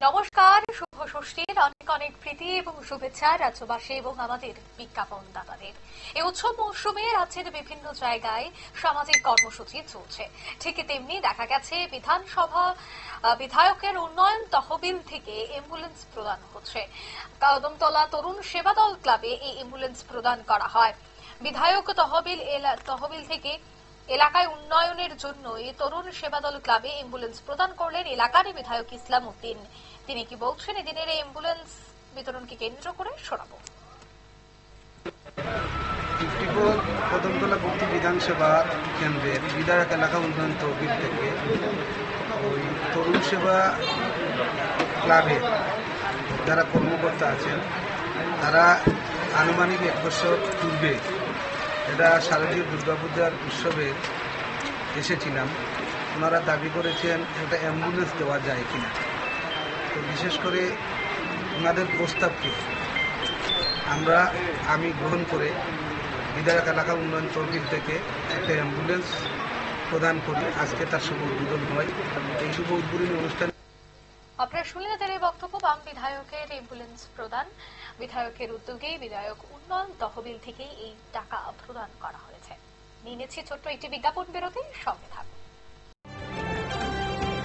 নমস্কার, শুভ ষষ্ঠীর অনেক অনেক প্রীতি এবং শুভেচ্ছা রাজ্যবাসী এবং আমাদের বিজ্ঞাপনদাতাদের। এই উৎসব মৌসুমে রাজ্যের বিভিন্ন জায়গায় সামাজিক কর্মসূচি চলছে। ঠিক তেমনি দেখা গেছে বিধানসভা বিধায়কের উন্নয়ন তহবিল থেকে অ্যাম্বুলেন্স প্রদান হচ্ছে। কদমতলা তরুণ সেবা দল ক্লাবে এই অ্যাম্বুলেন্স প্রদান করা হয়। বিধায়ক তহবিল থেকে এলাকায় উন্নয়নের জন্য এই তরুণ সেবা দল ক্লাবে অ্যাম্বুলেন্স প্রদান করলেন এলাকার বিধায়ক ইসলাম উদ্দিন। তিনি কি বলছেন এদিনের এই অ্যাম্বুলেন্স বিতরণকে কেন্দ্র করে শোনাবো। কদমতলা পূর্তি বিধানসভা কেন্দ্রের বিধায়ক এলাকা উন্নয়ন তহবিল থেকে ওই তরুণ সেবা ক্লাবে যারা কর্মকর্তা আছেন তারা আনুমানিক 1 বছর পূর্বে এটা শারদীয় দুর্গাপূজার উৎসবে এসেছিলাম। ওনারা দাবি করেছেন একটা অ্যাম্বুলেন্স দেওয়া যায় কিনা। তো বিশেষ করে ওনাদের প্রস্তাবকে আমি গ্রহণ করে বিধায়ক এলাকা উন্নয়ন তহবিল থেকে একটা অ্যাম্বুলেন্স প্রদান করি। আজকে তার শুভ উদ্বোধন হয়। এই শুভ উদ্বোধনী অনুষ্ঠান আপনারা শুনলেন তাদের এই বক্তব্য। বাম বিধায়কের অ্যাম্বুলেন্স প্রদান বিধায়কের উদ্যোগেই বিধায়ক উন্নয়ন তহবিল থেকেই এই টাকা প্রদান করা হয়েছে। নিয়ে নিচ্ছি ছোট্ট একটি বিজ্ঞাপন বিরতি, সঙ্গে থাকুন।